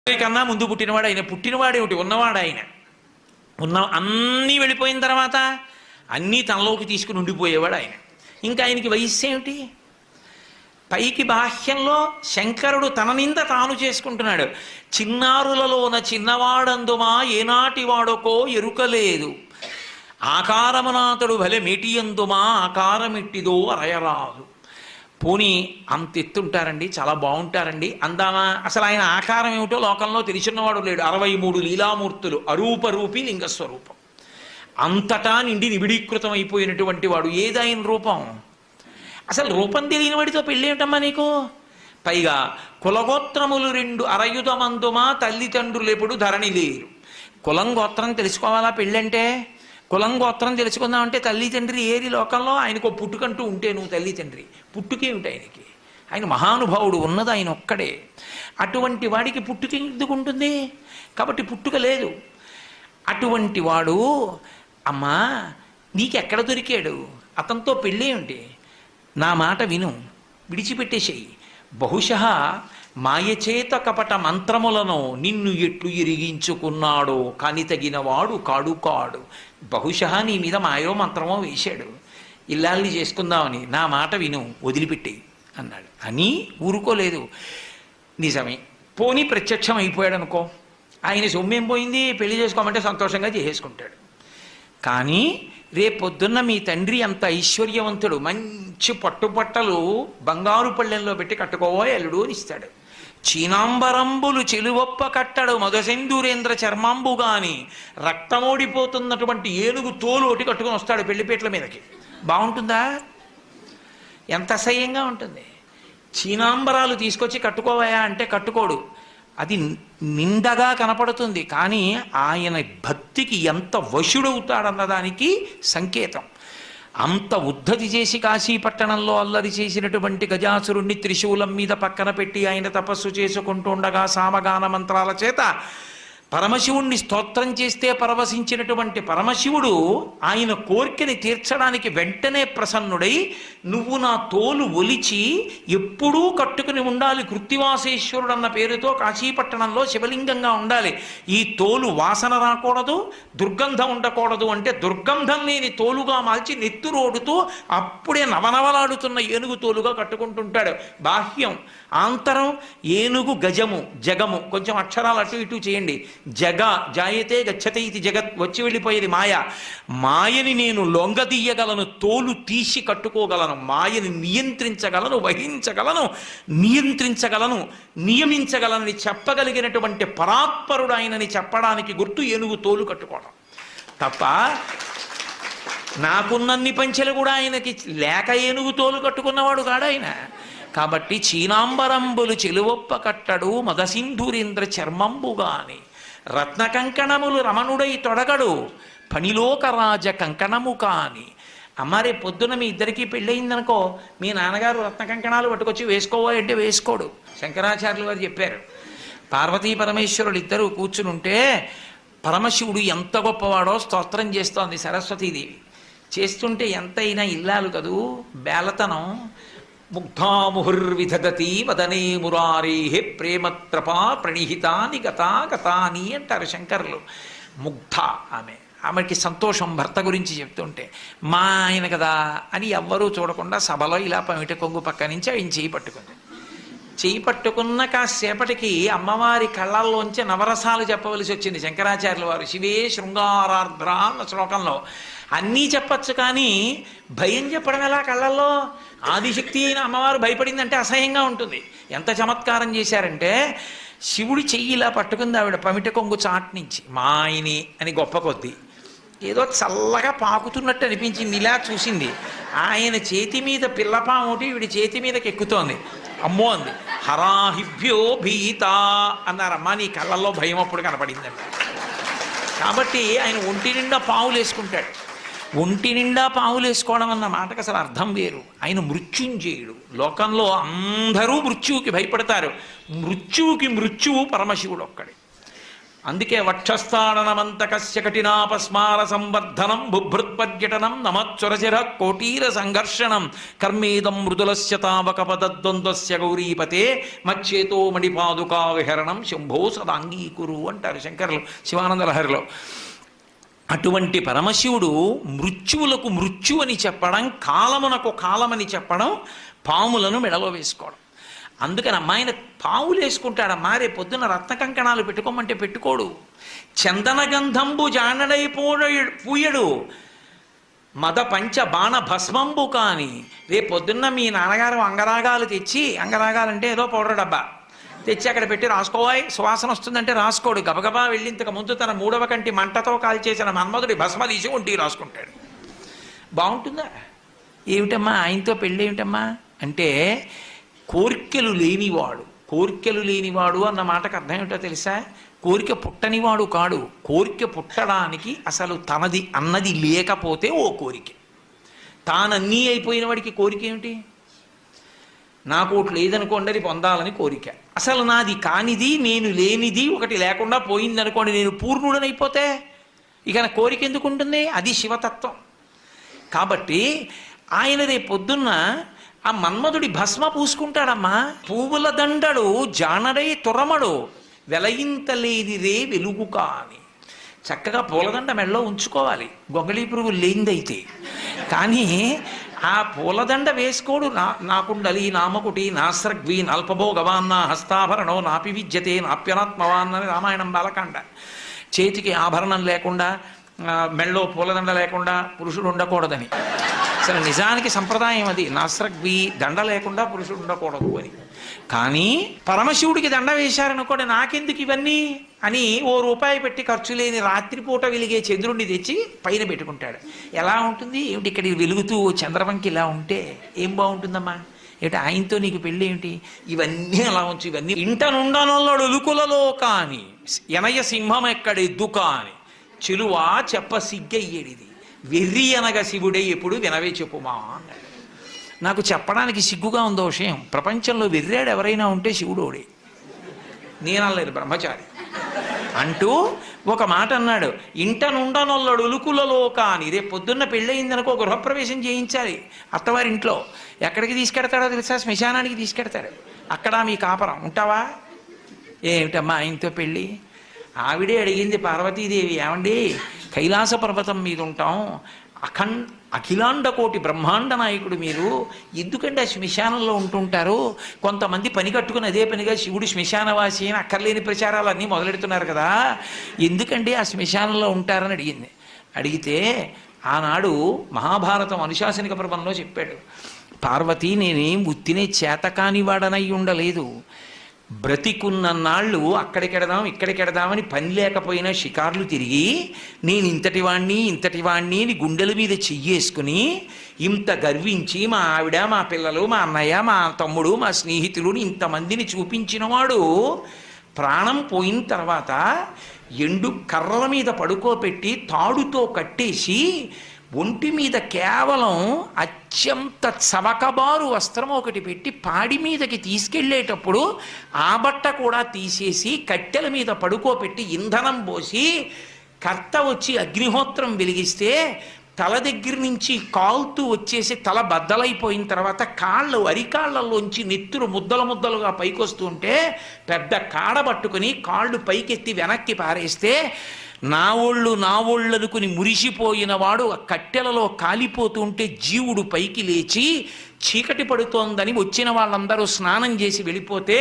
కన్నా ముందు పుట్టినవాడు ఆయన, పుట్టినవాడేమిటి ఉన్నవాడు ఆయన. అన్నీ వెళ్ళిపోయిన తర్వాత అన్నీ తనలోకి తీసుకుని ఉండిపోయేవాడు ఆయన. ఇంకా ఆయనకి వయస్సు ఏమిటి? పైకి బాహ్యంలో శంకరుడు తన నింద తాను చేసుకుంటున్నాడు. చిన్నారులలోన చిన్నవాడందుమా ఏనాటి వాడకో ఎరుకలేదు, ఆకారమనాథుడు భలే మేటియందుమా ఆకారమిట్టిదో అరయరాదు. పోనీ అంత ఎత్తుంటారండి, చాలా బాగుంటారండి అందామా? అసలు ఆయన ఆకారం ఏమిటో లోకంలో తెలిసినవాడు లేడు. 63 లీలామూర్తులు, అరూపరూపి లింగస్వరూపం, అంతటా నిండి నిబిడీకృతం అయిపోయినటువంటి వాడు. ఏదాయన రూపం? అసలు రూపం తెలియని వాడితో పెళ్ళి ఏమిటమ్మా నీకు? పైగా కులగోత్రములు 2 అరయుధమందుమా తల్లిదండ్రులు ఎప్పుడు ధరణి లేరు. కులం గోత్రం తెలుసుకోవాలా పెళ్ళంటే? కులం గోత్రం తెలుసుకుందామంటే తల్లి తండ్రి ఏరి లోకంలో? ఆయనకు పుట్టుకంటూ ఉంటే నువ్వు తల్లి తండ్రి, పుట్టుకేమిటి ఆయనకి? ఆయన మహానుభావుడు, ఉన్నది ఆయన ఒక్కడే. అటువంటి వాడికి పుట్టుక ఎందుకు ఉంటుంది? కాబట్టి పుట్టుక లేదు. అటువంటి వాడు అమ్మా నీకెక్కడ దొరికాడు? అతనితో పెళ్ళి ఏమిటి? నా మాట విను, విడిచిపెట్టేసేయి. బహుశः మాయచేత కపట మంత్రములను నిన్ను ఎట్లు ఎరిగించుకున్నాడో కాని తగినవాడు కాడు కాడు. బహుశः నీ మీద మాయో మంత్రమో వేశాడు ఇల్లాల్ని చేసుకుందామని. నా మాట విను, వదిలిపెట్టేయి అన్నాడు. అని ఊరుకోలేదు. నిజమే, పోనీ ప్రత్యక్షం అయిపోయాడు అనుకో, ఆయన సొమ్మేం పోయింది? పెళ్లి చేసుకోమంటే సంతోషంగా చేసేసుకుంటాడు. కానీ రేపొద్దున్న మీ తండ్రి అంత ఐశ్వర్యవంతుడు, మంచి పట్టుపట్టలు బంగారు పళ్ళెంలో పెట్టి కట్టుకోవో ఎల్లుడు అని ఇస్తాడు. చీనాంబరంబులు చెలువొప్ప కట్టడు మధుసేందూరేంద్ర చర్మాంబు గాని, రక్తమోడిపోతున్నటువంటి ఏనుగు తోలు ఒకటి కట్టుకొని వస్తాడు పెళ్లిపేటల మీదకి. బాగుంటుందా? ఎంత అసహ్యంగా ఉంటుంది. చీనాంబరాలు తీసుకొచ్చి కట్టుకోవయా అంటే కట్టుకోడు. అది నిందగా కనపడుతుంది, కానీ ఆయన భక్తికి ఎంత వశుడవుతాడన్నదానికి సంకేతం. అంత ఉద్ధతి చేసి కాశీపట్టణంలో అల్లరి చేసినటువంటి గజాసురుణ్ణి త్రిశూలం మీద పక్కన పెట్టి ఆయన తపస్సు చేసుకుంటుండగా సామగాన మంత్రాల చేత పరమశివుణ్ణి స్తోత్రం చేస్తే పరవశించినటువంటి పరమశివుడు ఆయన కోరికని తీర్చడానికి వెంటనే ప్రసన్నుడై, నువ్వు నా తోలు ఒలిచి ఎప్పుడూ కట్టుకుని ఉండాలి, కృత్తివాసేశ్వరుడు అన్న పేరుతో కాశీపట్టణంలో శివలింగంగా ఉండాలి, ఈ తోలు వాసన రాకూడదు, దుర్గంధం ఉండకూడదు అంటే దుర్గంధం లేని తోలుగా మార్చి నెత్తురోడుతూ అప్పుడే నవనవలాడుతున్న ఏనుగు తోలుగా కట్టుకుంటుంటాడు. బాహ్యం, ఆంతరం ఏనుగు, గజము, జగము. కొంచెం అక్షరాలు అటు ఇటు చేయండి. జగ జాయతే గచ్చతే ఇది జగత్, వచ్చి వెళ్ళిపోయేది మాయ. మాయని నేను లొంగదీయగలను, తోలు తీసి కట్టుకోగలను, మాయని నియంత్రించగలను, వహించగలను, నియంత్రించగలను, నియమించగలనని చెప్పగలిగినటువంటి పరాత్పరుడు ఆయనని చెప్పడానికి గుర్తు ఏనుగు తోలు కట్టుకోవడం తప్ప నాకున్నన్ని పంచెలు కూడా ఆయనకి లేక ఏనుగు తోలు కట్టుకున్నవాడు కాడు ఆయన. కాబట్టి చీనాంబరంబులు చెలువొప్ప కట్టడు మదసింధూరేంద్ర చర్మంబుగాని, రత్న కంకణములు రమణుడై తొడగడు పనిలోకరాజ కంకణము కాని. అమ్మారే పొద్దున మీ ఇద్దరికీ పెళ్ళయిందనుకో, మీ నాన్నగారు రత్న కంకణాలు పట్టుకొచ్చి వేసుకోవా అంటే వేసుకోడు. శంకరాచార్యులు వారు చెప్పారు, పార్వతీ పరమేశ్వరులు ఇద్దరు కూర్చునుంటే పరమశివుడు ఎంత గొప్పవాడో స్తోత్రం చేస్తోంది సరస్వతీదేవి. చేస్తుంటే ఎంతైనా ఇల్లాలు కదూ, బేలతనం. ముగ్ధాముహుర్విధదతి వదనే మురారేహే ప్రేమత్రపా ప్రణిహితాని గతాని అంటారు శంకర్లు. ముగ్ధ ఆమెకి సంతోషం భర్త గురించి చెప్తుంటే. మా ఆయన కదా అని ఎవ్వరూ చూడకుండా సభలో ఇలా పమిట కొంగు పక్క నుంచి ఆయన చేయి పట్టుకున్న కాసేపటికి అమ్మవారి కళ్ళల్లోంచి నవరసాలు చెప్పవలసి వచ్చింది శంకరాచార్యుల వారు. శివే శృంగారార్ద్ర అన్న శ్లోకంలో అన్నీ చెప్పచ్చు, కానీ భయం చెప్పడం ఎలా కళ్ళల్లో? ఆదిశక్తి అయిన అమ్మవారు భయపడిందంటే అసహ్యంగా ఉంటుంది. ఎంత చమత్కారం చేశారంటే, శివుడి చెయ్యి ఇలా పట్టుకుంది ఆవిడ పమిట కొంగు చాట్ నుంచి. మా ఆయని అని గొప్ప కొద్దీ ఏదో చల్లగా పాకుతున్నట్టు అనిపించింది. ఇలా చూసింది, ఆయన చేతి మీద పిల్లపాము ఒకటి ఈవిడి చేతి మీదకి ఎక్కుతోంది. అమ్మో అంది. హరాహిభ్యో భీత అన్నారమ్మా, నీ కళ్ళల్లో భయం అప్పుడు కనపడిందంట. కాబట్టి ఆయన ఒంటి నిండా పావులు వేసుకుంటాడు. ఒంటి నిండా పావులు వేసుకోవడం అన్న మాటకు అసలు అర్థం వేరు. ఆయన మృత్యుంజయుడు. లోకంలో అందరూ మృత్యువుకి భయపడతారు, మృత్యువుకి మృత్యువు పరమశివుడు ఒక్కడే. అందుకే వక్షస్థాడనమంతకస్య కఠినాపస్మార సంవర్ధనం బుభృత్పర్యటనం నమచ్చురచిర కోటీర సంఘర్షణం కర్మేదం మృదులస్య తావక పదద్వంద్వస్య గౌరీపతే మచ్చేతో మణిపాదుకా విహరణం శంభో సదాంగీకురు అంటారు శంకరులు శివానంద లహరిలో. అటువంటి పరమశివుడు మృత్యువులకు మృత్యు అని చెప్పడం, కాలమునకు కాలమని చెప్పడం, పాములను మెడలో వేసుకోవడం. అందుకని అమ్మాయిన పావులు వేసుకుంటాడమ్మా. రేపు పొద్దున రత్న కంకణాలు పెట్టుకోమంటే పెట్టుకోడు. చందన గంధంబు జానడై పూయడు మద పంచ బాణ భస్మంబు కాని. రేపు పొద్దున్న మీ నాన్నగారు అంగరాగాలు తెచ్చి, అంగరాగాలంటే ఏదో పౌడర్ డబ్బా తెచ్చి అక్కడ పెట్టి రాసుకోవాయి సువాసన వస్తుందంటే రాసుకోడు. గబగబా వెళ్ళి ఇంతకు ముందు తన 3వ కంటి మంటతో కాల్చేసిన మన్మధుడి భస్మ తీసి ఒంటికి రాసుకుంటాడు. బాగుంటుందా? ఏమిటమ్మా ఆయనతో పెళ్ళి ఏమిటమ్మా అంటే కోరికలు లేనివాడు. కోరికలు లేనివాడు అన్న మాటకు అర్థం ఏమిటో తెలుసా? కోరిక పుట్టనివాడు కాడు. కోరిక పుట్టడానికి అసలు తనది అన్నది లేకపోతే ఓ కోరిక. తానన్నీ అయిపోయిన వాడికి కోరిక ఏమిటి? నాకు ఒకటి లేదనుకోండి, అది పొందాలని కోరిక. అసలు నాది కానిది, నేను లేనిది ఒకటి లేకుండా పోయిందనుకోండి, నేను పూర్ణుడనైపోతే ఇక నా కోరిక ఎందుకు ఉంటుంది? అది శివతత్వం. కాబట్టి ఆయన రేపు పొద్దున్న ఆ మన్మధుడి భస్మ పూసుకుంటాడమ్మా. పువ్వుల దండడు జానడై తురమడు వెలయింతలేది రే వెలుగు కాని. చక్కగా పూలదండ మెడలో ఉంచుకోవాలి, గొంగళీ పురుగు లేనిదైతే. కానీ ఆ పూలదండ వేసుకోడు. నాకుండలి నామకుటి నాస్రగ్వి నల్పభోగవాన్న హస్తాభరణో నాపి విద్యతే నాప్యనాత్మవాన్ అని రామాయణం బాలకాండ. చేతికి ఆభరణం లేకుండా, మెళ్ళో పూలదండ లేకుండా పురుషుడు ఉండకూడదని. అసలు నిజానికి సంప్రదాయం అది, నాస్రగ్వి దండ లేకుండా పురుషుడు ఉండకూడదు అని. కానీ పరమశివుడికి దండ వేశారనుకోండి, నాకెందుకు ఇవన్నీ అని ₹1 పెట్టి ఖర్చు లేని రాత్రిపూట వెలిగే చంద్రుడిని తెచ్చి పైన పెట్టుకుంటాడు. ఎలా ఉంటుంది ఏమిటి? ఇక్కడ వెలుగుతూ చంద్రవంకి ఇలా ఉంటే ఏం బాగుంటుందమ్మా? ఏమిటి ఆయనతో నీకు పెళ్ళి ఏమిటి? ఇవన్నీ అలా ఉంచు. ఇవన్నీ ఇంట నుండనొల్లడు ఉలుకులలో కాని ఎనయ సింహం ఎక్కడెద్దు కాని చెలువా చెప్ప సిగ్గయ్యేడిది వెర్రి అనగా శివుడే ఎప్పుడు వినవే చెప్పుమా అన్నాడు. నాకు చెప్పడానికి సిగ్గుగా ఉందో విషయం. ప్రపంచంలో వెర్రాడు ఎవరైనా ఉంటే శివుడోడే. నేనలేదు, బ్రహ్మచారి అంటూ ఒక మాట అన్నాడు. ఇంట నుండనొల్లడు ఉలుకులలో కాని. రేపు పొద్దున్న పెళ్ళయిందనుకో గృహప్రవేశం చేయించాలి అత్తవారింట్లో. ఎక్కడికి తీసుకెడతాడో తెలుసా? శ్మశానానికి తీసుకెడతాడు. అక్కడ మీ కాపరం ఉంటావా? ఏమిటమ్మా ఆయనతో పెళ్ళి? ఆవిడే అడిగింది పార్వతీదేవి, ఏమండి కైలాస పర్వతం మీద ఉంటాం, అఖిలాండ కోటి బ్రహ్మాండ నాయకుడు మీరు, ఎందుకంటే ఆ శ్మశానంలో ఉంటుంటారు? కొంతమంది పని కట్టుకుని అదే పనిగా శివుడు శ్మశానవాసి అని అక్కర్లేని ప్రచారాలన్నీ మొదలెడుతున్నారు కదా, ఎందుకంటే ఆ శ్మశానంలో ఉంటారని అడిగింది. అడిగితే ఆనాడు మహాభారతం అనుశాసనిక పర్వంలో చెప్పాడు, పార్వతి నేనేం ఉత్తినే చేతకాని వాడనై ఉండలేదు. బ్రతికున్న నాళ్ళు అక్కడికెడదాం ఇక్కడికెడదామని పని లేకపోయినా షికార్లు తిరిగి నేను ఇంతటి వాణ్ణి అని గుండెల మీద చెయ్యేసుకుని ఇంత గర్వించి మా ఆవిడ, మా పిల్లలు, మా అన్నయ్య, మా తమ్ముడు, మా స్నేహితులు ఇంతమందిని చూపించినవాడు ప్రాణం పోయిన తర్వాత ఎండు కర్రల మీద పడుకోబెట్టి తాడుతో కట్టేసి ఒంటి మీద కేవలం అత్యంత చవకబారు వస్త్రం ఒకటి పెట్టి పాడి మీదకి తీసుకెళ్ళేటప్పుడు ఆ బట్ట కూడా తీసేసి కట్టెల మీద పడుకోబెట్టి ఇంధనం పోసి కర్త వచ్చి అగ్నిహోత్రం వెలిగిస్తే తల దగ్గర నుంచి కాలుతూ వచ్చేసి తల బద్దలైపోయిన తర్వాత అరికాళ్లలోంచి నెత్తురు ముద్దలు ముద్దలుగా పైకొస్తుంటే పెద్ద కాడ పట్టుకుని కాళ్ళు పైకెత్తి వెనక్కి పారేస్తే నా ఒళ్ళు అనుకుని మురిసిపోయిన వాడు ఆ కట్టెలలో కాలిపోతుంటే జీవుడు పైకి లేచి చీకటి పడుతోందని వచ్చిన వాళ్ళందరూ స్నానం చేసి వెళ్ళిపోతే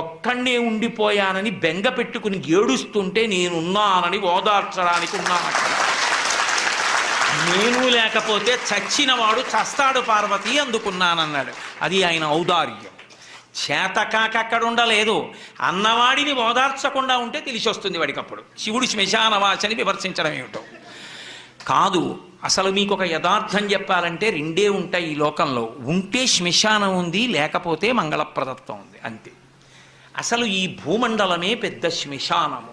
ఒక్కడే ఉండిపోయానని బెంగ పెట్టుకుని ఏడుస్తుంటే నేనున్నానని ఓదార్చడానికి ఉన్నాను. నేను లేకపోతే చచ్చినవాడు చస్తాడు పార్వతి, అందుకున్నానన్నాడు. అది ఆయన ఔదార్యం. చేతకాక అక్కడ ఉండలేదు. అన్నవాడిని ఓదార్చకుండా ఉంటే తెలిసి వస్తుంది వాడికప్పుడు శివుడు శ్మశానవాసని విమర్శించడం ఏమిటో కాదు. అసలు మీకు ఒక యథార్థం చెప్పాలంటే రెండే ఉంటాయి ఈ లోకంలో. ఉంటే శ్మశానం ఉంది, లేకపోతే మంగళప్రదత్వం ఉంది, అంతే. అసలు ఈ భూమండలమే పెద్ద శ్మశానము.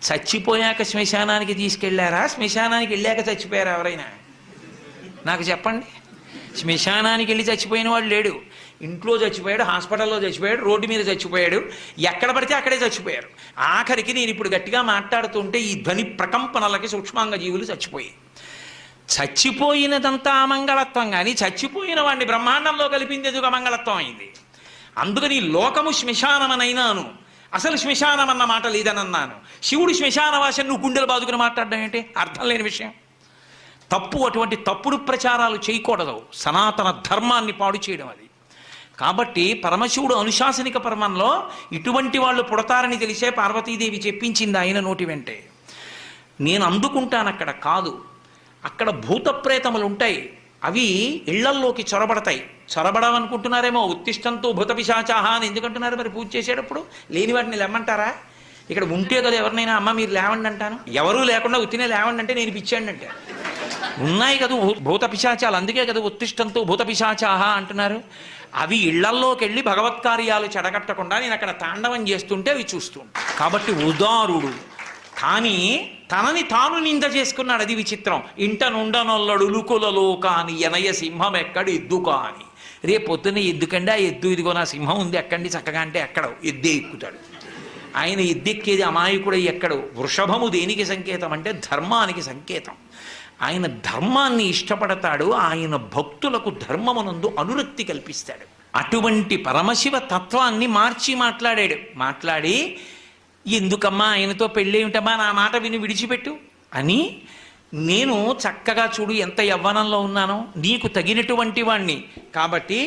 చచ్చిపోయాక శ్మశానానికి తీసుకెళ్లారా? శ్మశానానికి వెళ్ళాక చచ్చిపోయారా ఎవరైనా? నాకు చెప్పండి. శ్మశానానికి వెళ్ళి చచ్చిపోయిన వాడు లేడు. ఇంట్లో చచ్చిపోయాడు, హాస్పిటల్లో చచ్చిపోయాడు, రోడ్డు మీద చచ్చిపోయాడు, ఎక్కడ పడితే అక్కడే చచ్చిపోయారు. ఆఖరికి నేను ఇప్పుడు గట్టిగా మాట్లాడుతుంటే ఈ ధ్వని ప్రకంపనలకి సూక్ష్మాంగ జీవులు చచ్చిపోయి, చచ్చిపోయినదంతా అమంగళత్వం, కానీ చచ్చిపోయిన వాడిని బ్రహ్మాండంలో కలిపింది ఎదుగు అమంగళత్వం అయింది. అందుకని లోకము శ్మశానమనైనాను, అసలు శ్మశానం అన్న మాట లేదని అన్నాను. శివుడు శ్మశానవాసం నువ్వు గుండెలు బాదుకుని మాట్లాడడం ఏంటి? అర్థం లేని విషయం. తప్పు. అటువంటి తప్పుడు ప్రచారాలు చేయకూడదు. సనాతన ధర్మాన్ని పాడు చేయడం అది. కాబట్టి పరమశివుడు అనుశాసనిక పర్వంలో ఇటువంటి వాళ్ళు పుడతారని తెలిసే పార్వతీదేవి చెప్పించింది ఆయన నోటి వెంటే. నేను అందుకుంటాను అక్కడ కాదు, అక్కడ భూతప్రేతములు ఉంటాయి, అవి ఇళ్లల్లోకి చొరబడతాయి. చొరబడవనుకుంటున్నారేమో. ఉత్తిష్టంతో భూత పిశాచాహ అని ఎందుకంటున్నారు మరి పూజ చేసేటప్పుడు? లేని వాటిని లేమంటారా? ఇక్కడ ఉంటే కదా ఎవరినైనా అమ్మ మీరు లేవండి అంటాను. ఎవరూ లేకుండా ఉత్తినే లేవండి అంటే నేను పిచ్చాండి అంటే. ఉన్నాయి కదా భూత పిశాచాలు, అందుకే కదా ఉత్తిష్టంతో భూత పిశాచాహ అంటున్నారు. అవి ఇళ్లల్లోకి వెళ్ళి భగవత్కార్యాలు చెడగట్టకుండా నేను అక్కడ తాండవం చేస్తుంటే అవి చూస్తుంటా. కాబట్టి ఉదారుడు, కానీ తనని తాను నింద చేసుకున్నాడు. అది విచిత్రం. ఇంట నుండనొల్లడు లుకులలో కాని ఎనయ సింహం ఎక్కడు ఎద్దు కాని. రేపు పొద్దున్న ఎద్దుకండి, ఆ ఎద్దు ఇదిగో నా సింహం ఉంది ఎక్కండి చక్కగా అంటే ఎక్కడో ఎద్దే ఎక్కుతాడు. ఆయన ఎద్దెక్కేది అమాయకుడై ఎక్కడు. వృషభము దేనికి సంకేతం అంటే ధర్మానికి సంకేతం. ఆయన ధర్మాన్ని ఇష్టపడతాడు, ఆయన భక్తులకు ధర్మమునందు అనురక్తి కల్పిస్తాడు. అటువంటి పరమశివ తత్వాన్ని మార్చి మాట్లాడి ఎందుకమ్మా ఆయనతో పెళ్ళేమిటమ్మా, నా మాట విని విడిచిపెట్టు అని, నేను చక్కగా చూడు ఎంత యవ్వనంలో ఉన్నానో, నీకు తగినటువంటి వాణ్ణి కాబట్టి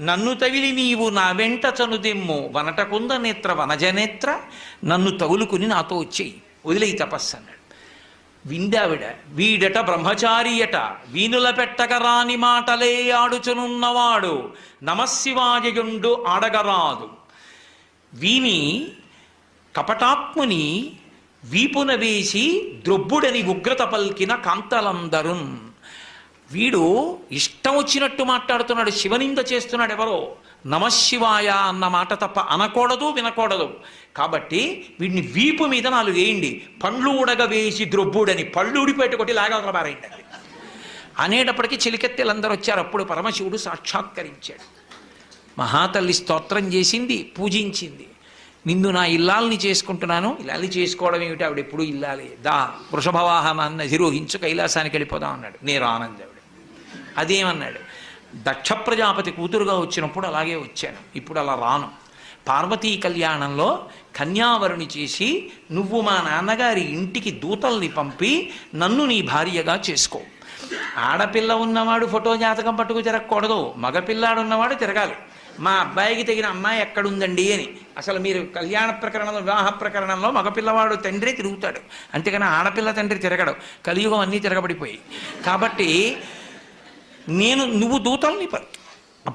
నన్ను తగిలి నీవు నా వెంట చనుదెమ్ము వనటకుంద నేత్ర వనజనేత్ర, నన్ను తగులుకుని నాతో వచ్చేయి, వదిలేయి తపస్సు అన్నాడు. విందావిడ. వీడట బ్రహ్మచారియట, వీనుల పెట్టక రాని మాటలే ఆడుచునున్నవాడు, నమశివాజయుండు ఆడగరాదు. వీని కపటాత్ముని వీపున వేసి ద్రొబ్బుడని ఉగ్రత పల్కిన కాంతలందరున్. వీడు ఇష్టం వచ్చినట్టు మాట్లాడుతున్నాడు, శివనింద చేస్తున్నాడు. ఎవరో నమశివాయ అన్న మాట తప్ప అనకూడదు, వినకూడదు. కాబట్టి వీడిని వీపు మీద 4 వేయండి, పండ్లు ఉడగ వేసి ద్రొబ్బుడని, పళ్ళు ఊడిపోయేట కొట్టి లాగా ఒక బారేయండి అనేటప్పటికీ చిలికెత్తెలందరూ వచ్చారు. అప్పుడు పరమశివుడు సాక్షాత్కరించాడు. మహాతల్లి స్తోత్రం చేసింది, పూజించింది. నిన్ను నా ఇల్లాల్ని చేసుకుంటున్నాను. ఇల్లాల్ని చేసుకోవడం ఏమిటి? ఆవిడ ఎప్పుడు ఇల్లాలి. దా వృషభవాహనాన్ని అధిరోహించు, కైలాసానికి వెళ్ళిపోదాం అన్నాడు. నేను ఆనందావిడ. అదేమన్నాడు? దక్ష ప్రజాపతి కూతురుగా వచ్చినప్పుడు అలాగే వచ్చాను, ఇప్పుడు అలా రాను. పార్వతీ కళ్యాణంలో కన్యావరుని చేసి నువ్వు మా నాన్నగారి ఇంటికి దూతల్ని పంపి నన్ను నీ భార్యగా చేసుకో. ఆడపిల్ల ఉన్నవాడు ఫోటో జాతకం పట్టుకు తిరగకూడదు, మగపిల్లాడు ఉన్నవాడు తిరగాలి. మా అబ్బాయికి తగిన అమ్మాయి ఎక్కడుందండి అని. అసలు మీరు కళ్యాణ ప్రకరణంలో, వివాహ ప్రకరణంలో మగపిల్లవాడు తండ్రి తిరుగుతాడు, అంతేకాని ఆడపిల్ల తండ్రి తిరగడు. కలియుగం అన్నీ తిరగబడిపోయి. కాబట్టి నువ్వు దూతల్ని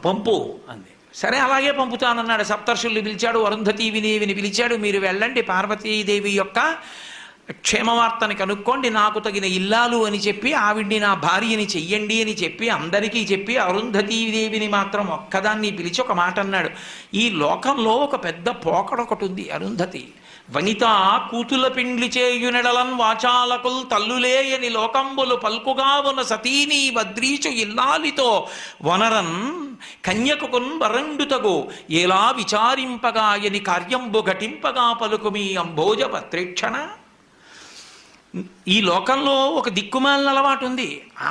పంపు అంది. సరే అలాగే పంపుతానన్నాడు. సప్తర్షుల్ని పిలిచాడు, అరుంధతీదేవిని పిలిచాడు. మీరు వెళ్ళండి, పార్వతీదేవి యొక్క క్షేమవార్తని కనుక్కోండి, నాకు తగిన ఇల్లాలు అని చెప్పి ఆవిడ్ని నా భార్యని చెయ్యండి అని చెప్పి అందరికీ చెప్పి అరుంధతీదేవిని మాత్రం ఒక్కదాన్ని పిలిచి ఒక మాట అన్నాడు. ఈ లోకంలో ఒక పెద్ద పోకడొకటి ఉంది. అరుంధతి వనిత కూతుల పిండ్లి చేయునెడలన్ వాచాలకుల్ తల్లులేయని లోకంబులు పల్కుగా ఉన్న సతీని వద్రీచు ఇల్లాలితో వనరన్ కన్యకుకున్ వరండుతగు ఎలా విచారింపగా ఎని కార్యంబు ఘటింపగా పలుకు మీ అంభోజ పత్రేక్షణ. ఈ లోకంలో ఒక దిక్కుమాలిన అలవాటు ఉంది.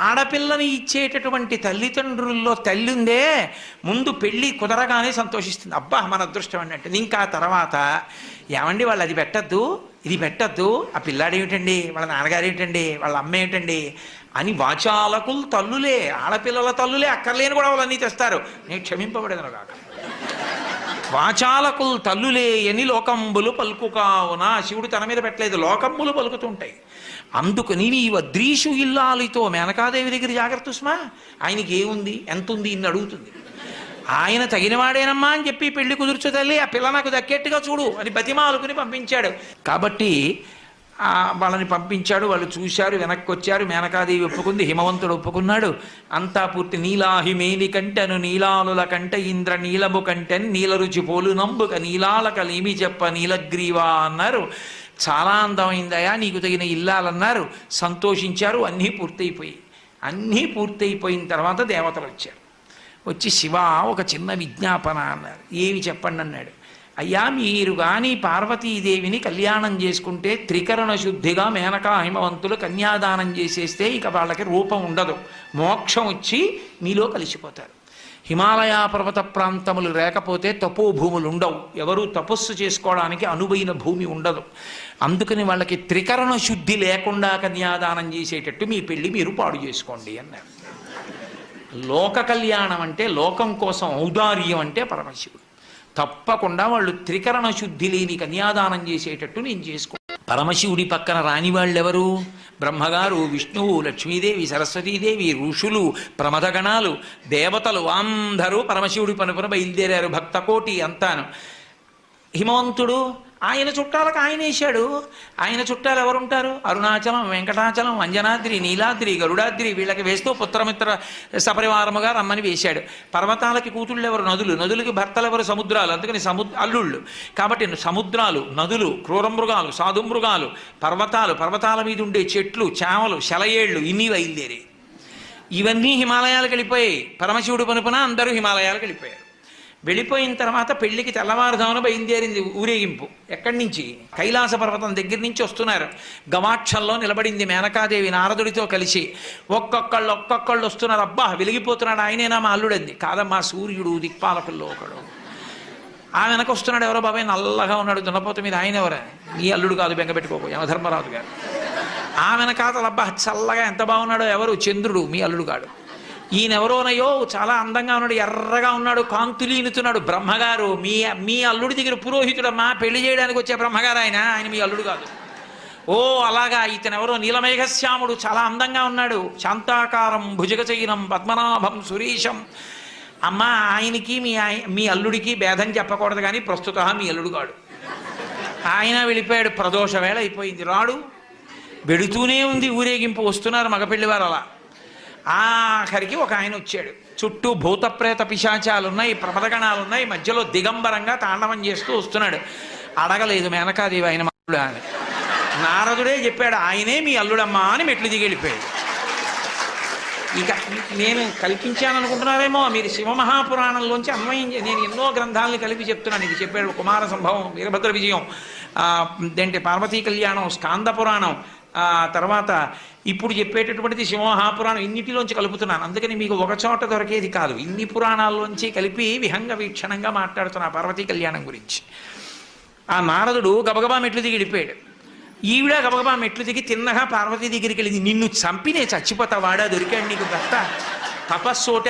ఆడపిల్లని ఇచ్చేటటువంటి తల్లిదండ్రుల్లో తల్లి ఉందే, ముందు పెళ్ళి కుదరగానే సంతోషిస్తుంది. అబ్బా మన అదృష్టం అన్నట్టు. ఇంకా తర్వాత ఏమండి వాళ్ళు అది పెట్టద్దు, ఇది పెట్టద్దు, ఆ పిల్లాడు ఏమిటండి, వాళ్ళ నాన్నగారు ఏమిటండి, వాళ్ళ అమ్మ ఏమిటండి అని వాచాలకులు తల్లులే, ఆడపిల్లల తల్లులే అక్కర్లేని కూడా వాళ్ళన్నీ తెస్తారు. నేను క్షమింపబడేదను కాక. వాచాలకులు తల్లులే ఎని లోకంబులు పలుకుకావునా. శివుడు తన మీద పెట్టలేదు, లోకంబులు పలుకుతుంటాయి. అందుకని నీ వద్రీషు ఇల్లాలితో, మేనకాదేవి దగ్గర జాగ్రత్త సుమా, ఆయనకి ఏముంది ఎంత ఉంది ఇన్ని అడుగుతుంది. ఆయన తగినవాడేనమ్మా అని చెప్పి పెళ్లి కుదుర్చు తల్లి, ఆ పిల్ల నాకు దక్కేట్టుగా చూడు అని బతిమాలుకుని పంపించాడు. కాబట్టి వాళ్ళని పంపించాడు. వాళ్ళు చూశారు, వెనక్కి వచ్చారు. మేనకాదేవి ఒప్పుకుంది, హిమవంతుడు ఒప్పుకున్నాడు. అంతా పూర్తి. నీలాహిమేని కంటెను నీలాలుల కంట ఇంద్ర నీలము కంటెన్ నీల రుచి పోలు నంబుక నీలాలకలేమి చెప్ప నీలగ్రీవా అన్నారు. చాలా అందమైందయా, నీకు తగిన ఇల్లాలన్నారు. సంతోషించారు. అన్నీ పూర్తయిపోయి తర్వాత దేవతలు వచ్చారు. వచ్చి శివ ఒక చిన్న విజ్ఞాపన అన్నారు. ఏమి చెప్పండి అన్నాడు. అయ్యా మీరు కానీ పార్వతీదేవిని కళ్యాణం చేసుకుంటే త్రికరణ శుద్ధిగా మేనకా హిమవంతులు కన్యాదానం చేసేస్తే ఇక వాళ్ళకి రూపం ఉండదు, మోక్షం వచ్చి మీలో కలిసిపోతారు. హిమాలయ పర్వత ప్రాంతములు లేకపోతే తపోభూములు ఉండవు, ఎవరూ తపస్సు చేసుకోవడానికి అనువైన భూమి ఉండదు. అందుకని వాళ్ళకి త్రికరణ శుద్ధి లేకుండా కన్యాదానం చేసేటట్టు మీ పెళ్ళి మీరు పాడు చేసుకోండి అన్నారు. లోక కళ్యాణం అంటే లోకం కోసం ఔదార్యం అంటే పరమశివుడు. తప్పకుండా వాళ్ళు త్రికరణ శుద్ధి లేని కన్యాదానం చేసేటట్టు నేను చేసుకో. పరమశివుడి పక్కన రాని వాళ్ళెవరు? బ్రహ్మగారు, విష్ణువు, లక్ష్మీదేవి, సరస్వతీదేవి, ఋషులు, ప్రమథగణాలు, దేవతలు అందరూ పరమశివుడి పనుపున బయలుదేరారు, భక్తకోటి అంతాను. హిమవంతుడు ఆయన చుట్టాలకు ఆయన వేశాడు. ఆయన చుట్టాలు ఎవరుంటారు? అరుణాచలం, వెంకటాచలం, అంజనాద్రి, నీలాద్రి, గరుడాద్రి వీళ్ళకి వేస్తూ పుత్రమిత్ర సపరివారముగా రమ్మని వేశాడు. పర్వతాలకి కూతుళ్ళు ఎవరు? నదులు. నదులకి భర్తలు ఎవరు? సముద్రాలు. అందుకని అల్లుళ్ళు. కాబట్టి సముద్రాలు, నదులు, క్రూరమృగాలు, సాధుమృగాలు, పర్వతాలు, పర్వతాల మీద ఉండే చెట్లు, చామలు, శలయేళ్ళు ఇన్ని బయలుదేరి ఇవన్నీ హిమాలయాలకు వెళ్ళిపోయాయి. పరమశివుడు పనుపున అందరూ హిమాలయాలకు వెళ్ళిపోయారు. వెళ్ళిపోయిన తర్వాత పెళ్లికి తెల్లవారుజామున బయలుదేరింది ఊరేగింపు. ఎక్కడి నుంచి? కైలాస పర్వతం దగ్గర నుంచి వస్తున్నారు. గవాక్షంలో నిలబడింది మేనకాదేవి నారదుడితో కలిసి. ఒక్కొక్కళ్ళు వస్తున్నారు. అబ్బా వెలిగిపోతున్నాడు, ఆయనేనా మా అల్లుడంది. కాదమ్మా, సూర్యుడు దిక్పాలకుల్లో ఒకడు. ఆ వెనక వస్తున్నాడు. ఎవరో బాబాయ్ నల్లగా ఉన్నాడు దున్నపోత మీద, ఆయన ఎవరా? మీ అల్లుడు కాదు, బెంగపెట్టుకోకు, యమధర్మరాజు గారు. ఆ వెనకాతలు అబ్బా చల్లగా ఎంత బాగున్నాడో, ఎవరు? చంద్రుడు, మీ అల్లుడు కాడు. ఈయనెవరోనయ్యో చాలా అందంగా ఉన్నాడు, ఎర్రగా ఉన్నాడు, కాంతులీనుతున్నాడు. బ్రహ్మగారు, మీ అల్లుడి దగ్గర పురోహితుడమ్మా, పెళ్లి చేయడానికి వచ్చే బ్రహ్మగారు ఆయన మీ అల్లుడు కాదు. ఓ అలాగా, ఇతనెవరో నీలమేఘశ్యాముడు, చాలా అందంగా ఉన్నాడు, శాంతాకారం, భుజగచైనం, పద్మనాభం, సురీశం. అమ్మ ఆయనకి మీ అల్లుడికి భేదం చెప్పకూడదు, కానీ ప్రస్తుత మీ అల్లుడు కాడు. ఆయన వెళ్ళిపోయాడు. ప్రదోష వేళ అయిపోయింది, రాడు. వెడుతూనే ఉంది ఊరేగింపు. వస్తున్నారు మగపెళ్లి వారు. అలా ఆఖరికి ఒక ఆయన వచ్చాడు. చుట్టూ భూతప్రేత పిశాచాలు ఉన్నాయి, ప్రమదగణాలు ఉన్నాయి, మధ్యలో దిగంబరంగా తాండవం చేస్తూ వస్తున్నాడు. అడగలేదు మేనకాదేవి ఆయన అల్లుడా అని. నారదుడే చెప్పాడు, ఆయనే మీ అల్లుడమ్మా అని మెట్లు దిగి వెళ్ళిపోయాడు. ఇక నేను కల్పించాను అనుకుంటున్నారేమో, మీరు శివమహాపురాణంలోంచి అన్వయం నేను ఎన్నో గ్రంథాలను కలిపి చెప్తున్నాను. ఇది చెప్పాడు కుమార సంభవం, వీరభద్ర విజయం, ఏంటి పార్వతీ కళ్యాణం, స్కాంద పురాణం, తర్వాత ఇప్పుడు చెప్పేటటువంటిది శివమహాపురాణం. ఇన్నిటిలోంచి కలుపుతున్నాను. అందుకని మీకు ఒక చోట దొరికేది కాదు, ఇన్ని పురాణాల్లోంచి కలిపి విహంగ వీక్షణంగా మాట్లాడుతున్నా పార్వతీ కళ్యాణం గురించి. ఆ నారదుడు గబగబా మెట్లు దిగి వెళ్ళిపోయాడు. ఈవిడ గబగబా మెట్లు దిగి తిన్నగా పార్వతీ దగ్గరికి వెళ్ళింది. నిన్ను చంపినే చచ్చిపోతా, వాడా దొరికాడు నీకు భర్త, తపస్సోట.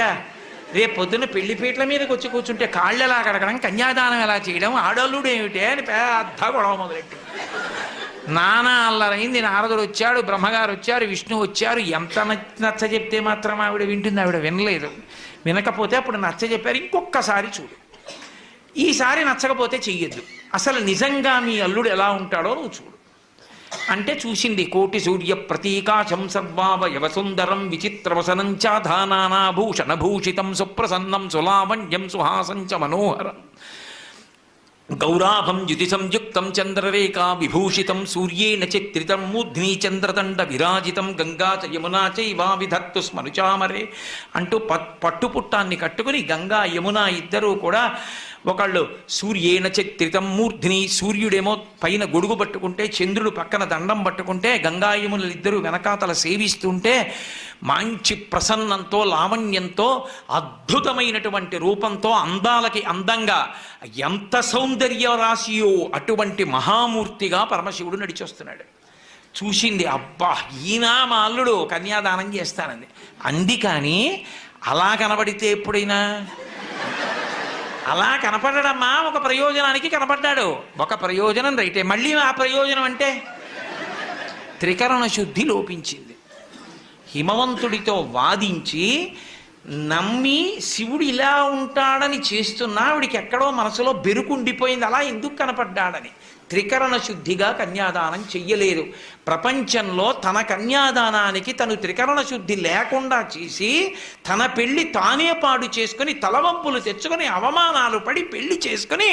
రేపు పొద్దున్న పెళ్లిపీటల మీదకి వచ్చి కూర్చుంటే కాళ్ళు ఎలా కడగడం, కన్యాదానం ఎలా చేయడం, ఆడల్లుడు ఏమిటే అని పెద్ద గొడవ మొదలెట్టి నానా అల్లరైంది. నారదుడు వచ్చాడు, బ్రహ్మగారు వచ్చారు, విష్ణువు వచ్చారు. ఎంత నచ్చ చెప్తే మాత్రం ఆవిడ వింటుంది? ఆవిడ వినలేదు. వినకపోతే అప్పుడు నచ్చ చెప్పారు, ఇంకొక్కసారి చూడు, ఈసారి నచ్చకపోతే చెయ్యొద్దు, అసలు నిజంగా మీ అల్లుడు ఎలా ఉంటాడో నువ్వు చూడు అంటే చూసింది. కోటి సూర్య ప్రతీకాశం సర్వావయవ సుందరం విచిత్రవసనం చాధానాభూషణభూషితం సుప్రసన్నం సులావణ్యం సుహాసం చ మనోహరం గౌరాభం యుతి సంయుక్తం చంద్రరేఖా విభూషితం సూర్యేణ చిత్రితం మూర్ధ్ని చంద్రదండ విరాజితం గంగా చ యమునా చైవా విధత్తు స్మరుచామరే అంటూ పట్టుపుట్టాన్ని కట్టుకుని గంగా యమున ఇద్దరూ కూడా ఒకళ్ళు సూర్యేణ చిత్రితం మూర్ధ్ని, సూర్యుడేమో పైన గొడుగు పట్టుకుంటే, చంద్రుడు పక్కన దండం పట్టుకుంటే, గంగాయములు ఇద్దరు వెనకాతల సేవిస్తుంటే మంచి ప్రసన్నంతో, లావణ్యంతో, అద్భుతమైనటువంటి రూపంతో, అందాలకి అందంగా ఎంత సౌందర్య రాశియో అటువంటి మహామూర్తిగా పరమశివుడు నడిచొస్తున్నాడు. చూసింది, అబ్బా ఈయన మా అల్లుడు, కన్యాదానం చేస్తానంది అంది. కానీ అలా కనబడితే ఎప్పుడైనా అలా కనపడడమ్మా, ఒక ప్రయోజనానికి కనపడ్డాడు. ఒక ప్రయోజనం రైటే, మళ్ళీ ఆ ప్రయోజనం అంటే త్రికరణ శుద్ధి లోపించింది. హిమవంతుడితో వాదించి నమ్మి శివుడు ఇలా ఉంటాడని చేస్తున్నా ఆవిడికి ఎక్కడో మనసులో బెరుకుండిపోయింది, అలా ఎందుకు కనపడ్డాడని. త్రికరణ శుద్ధిగా కన్యాదానం చెయ్యలేదు. ప్రపంచంలో తన కన్యాదానానికి తను త్రికరణ శుద్ధి లేకుండా చేసి తన పెళ్లి తానే పాడు చేసుకుని తలవంపులు తెచ్చుకొని అవమానాలు పడి పెళ్లి చేసుకుని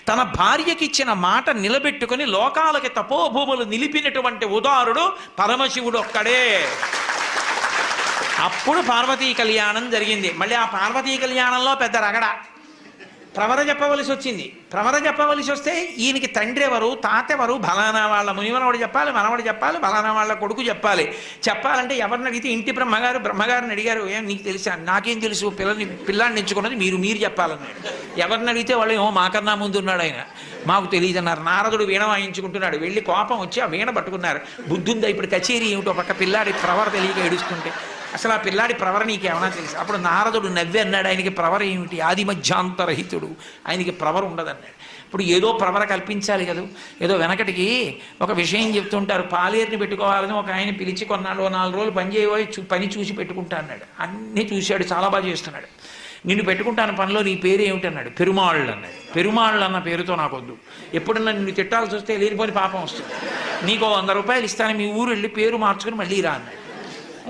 తన భార్యకిచ్చిన మాట నిలబెట్టుకుని లోకాలకి తపోభూములు నిలిపినటువంటి ఉదారుడు పరమశివుడు ఒక్కడే. అప్పుడు పార్వతీ కళ్యాణం జరిగింది. మళ్ళీ ఆ పార్వతీ కళ్యాణంలో పెద్ద రగడ, ప్రవర చెప్పవలసి వచ్చింది. ప్రవర చెప్పవలసి వస్తే ఈయనకి తండ్రి ఎవరు, తాత ఎవరు, బలానా వాళ్ళ మునిమనవాడు చెప్పాలి, మనవాడు చెప్పాలి, బలానా వాళ్ళ కొడుకు చెప్పాలి. చెప్పాలంటే ఎవరిని అడిగితే ఇంటి బ్రహ్మగారిని అడిగారు. ఏం నీకు తెలుసా? నాకేం తెలుసు, పిల్లాన్ని ఎంచుకున్నది మీరు చెప్పాలన్నాడు. ఎవరిని అడిగితే వాళ్ళు ఏమో మాకన్నా ముందు ఉన్నాడు ఆయన, మాకు తెలియదు అన్నారు. నారదుడు వీణ వాయించుకుంటున్నాడు. వెళ్ళి కోపం వచ్చి ఆ వీణ పట్టుకున్నారు. బుద్ధుందా ఇప్పుడు కచేరీ ఏమిటో పక్క పిల్లాడి ప్రవర తెలియక ఏడుస్తుంటే, అసలు ఆ పిల్లాడి ప్రవర నీకేమన్నా తెలుసు? అప్పుడు నారదుడు నవ్వి అన్నాడు, ఆయనకి ప్రవర ఏమిటి, ఆది మధ్యాంతరహితుడు, ఆయనకి ప్రవర ఉండదన్నాడు. ఇప్పుడు ఏదో ప్రవర కల్పించాలి కదా. ఏదో వెనకటికి ఒక విషయం చెప్తుంటారు, పాలేరుని పెట్టుకోవాలని ఒక ఆయన పిలిచి కొన్నాడు, 4 రోజులు పని చేయబోయి పని చూసి పెట్టుకుంటా అన్నాడు. అన్నీ చూశాడు, చాలా బాగా చేస్తున్నాడు. నిన్ను పెట్టుకుంటాను పనిలో, నీ పేరు ఏమిటి అన్నాడు. పెరుమాళ్ళు అన్నాడు. పెరుమాళ్ళు అన్న పేరుతో నాకొద్దు, ఎప్పుడన్నా నిన్ను తిట్టాల్సి వస్తే లేనిపోని పాపం వస్తుంది, నీకు 100 రూపాయలు ఇస్తాను, మీ ఊరు వెళ్ళి పేరు మార్చుకుని మళ్ళీ రా అన్నాడు.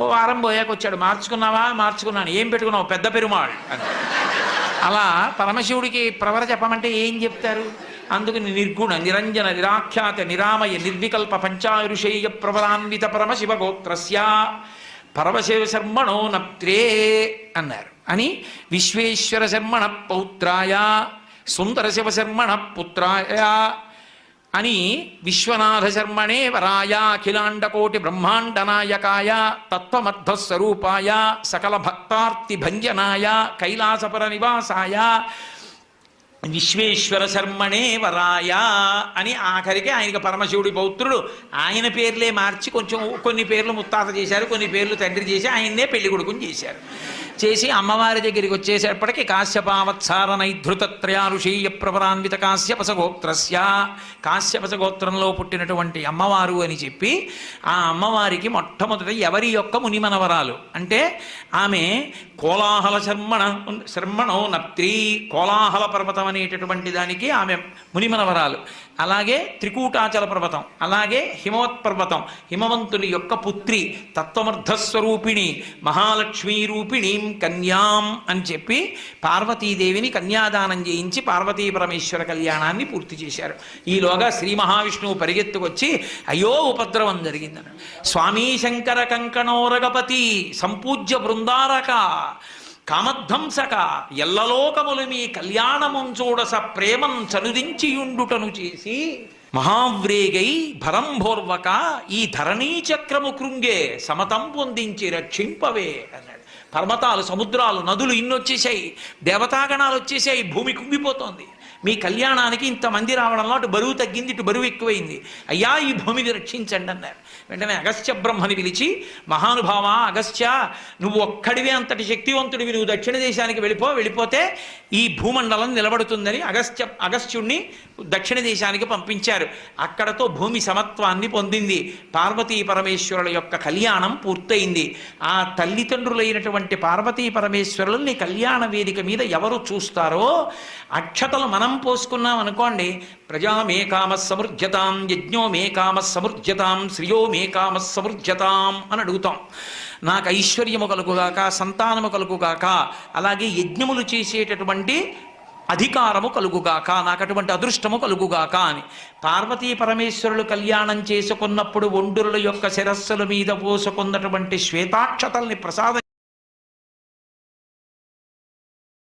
ఓ వారం పోయాక వచ్చాడు, మార్చుకున్నావా? మార్చుకున్నాను. ఏం పెట్టుకున్నావు? పెద్ద పెరుమాళ్ అని. అలా పరమశివుడికి ప్రవర చెప్పమంటే ఏం చెప్తారు? అందుకని నిర్గుణ నిరంజన నిరాఖ్యాత నిరామయ నిర్వికల్ప పంచారుషేయ ప్రవరాన్విత పరమశివ గోత్రస్య పరమశివ శర్మణో నప్త్రే అన్నారు. అని విశ్వేశ్వర శర్మణ పౌత్రాయ సుందర శివ శర్మణ పుత్రాయ అని విశ్వనాథ శర్మణే వరాయ అఖిలాండకోటి బ్రహ్మాండ నాయకాయ తత్వమర్థస్వరూపాయ సకల భక్తార్తి భంజనాయ కైలాసపర నివాసాయ విశ్వేశ్వర శర్మణే వరాయ అని ఆఖరికి ఆయనకి పరమశివుడి పౌత్రుడు. ఆయన పేర్లే మార్చి కొన్ని పేర్లు ముత్తాత చేశారు, కొన్ని పేర్లు తండ్రి చేసి ఆయన్నే పెళ్లి కొడుకుని చేశారు. చేసి అమ్మవారి దగ్గరికి వచ్చేసేపటికి కాశ్యపావత్సార నైధృతత్రయారుషేయ ప్రవరాన్విత కాశ్యపసగోత్రస్య, కాశ్యపసగోత్రంలో పుట్టినటువంటి అమ్మవారు అని చెప్పి ఆ అమ్మవారికి మొట్టమొదట ఎవరి యొక్క మునిమనవరాలు అంటే ఆమె కోలాహల శర్మణో నప్త్రి, కోలాహల పర్వతం అనేటటువంటి దానికి ఆమె మునిమనవరాలు. అలాగే త్రికూటాచల పర్వతం, అలాగే హిమవత్ పర్వతం, హిమవంతుని యొక్క పుత్రి, తత్వమర్థస్వరూపిణి మహాలక్ష్మీ రూపిణీం కన్యాం అని చెప్పి పార్వతీదేవిని కన్యాదానం చేయించి పార్వతీ పరమేశ్వర కళ్యాణాన్ని పూర్తి చేశారు. ఈలోగా శ్రీ మహావిష్ణువు పరిగెత్తుకొచ్చి అయ్యో ఉపద్రవం జరిగిందన్నాడు. స్వామీ శంకర కంకణోరగపతి సంపూజ్య బృందారక కామధ్వంసక ఎల్లలోకములు మీ కళ్యాణముం చూడస ప్రేమం చనుదించియుండుటను చేసి మహావ్రేగై భరంభోర్వక ఈ ధరణీచక్రము కృంగే సమతం పొందించి రక్షింపవే అన్నాడు. పర్వతాలు, సముద్రాలు, నదులు ఇన్నొచ్చేసాయి, దేవతాగణాలు వచ్చేసాయి, భూమి కుంగిపోతోంది. మీ కళ్యాణానికి ఇంతమంది రావడంలో అటు బరువు తగ్గింది, ఇటు బరువు ఎక్కువైంది, అయ్యా ఈ భూమిని రక్షించండి అన్నారు. వెంటనే అగస్త్య బ్రహ్మని పిలిచి, మహానుభావ అగస్త్య, నువ్వు ఒక్కడివే అంతటి శక్తివంతుడివి, నువ్వు దక్షిణ దేశానికి వెళ్ళిపోతే ఈ భూమండలం నిలబడుతుందని అగస్త్యుణ్ణి దక్షిణ దేశానికి పంపించారు. అక్కడతో భూమి సమత్వాన్ని పొందింది. పార్వతీ పరమేశ్వరుల యొక్క కళ్యాణం పూర్తయింది. ఆ తల్లిదండ్రులైనటువంటి పార్వతీ పరమేశ్వరుల్ని కళ్యాణ వేదిక మీద ఎవరు చూస్తారో అక్షతలు మనం పోసుకున్నాం అనుకోండి, ప్రజా మే కామ సమృజ్యతాం, యజ్ఞో మే కామ సమృజ్యతాం, శ్రియో మే కామ సమృజ్యతాం అని అడుగుతాం. నాకు ఐశ్వర్యము కలుగుగాక, సంతానము కలుగుగాక, అలాగే యజ్ఞములు చేసేటటువంటి అధికారము కలుగుగాక, నాకు అటువంటి అదృష్టము కలుగుగాక అని. పార్వతీ పరమేశ్వరులు కళ్యాణం చేసుకున్నప్పుడు ఒండురుల యొక్క శిరస్సుల మీద పోసుకున్నటువంటి శ్వేతాక్షతల్ని ప్రసాదం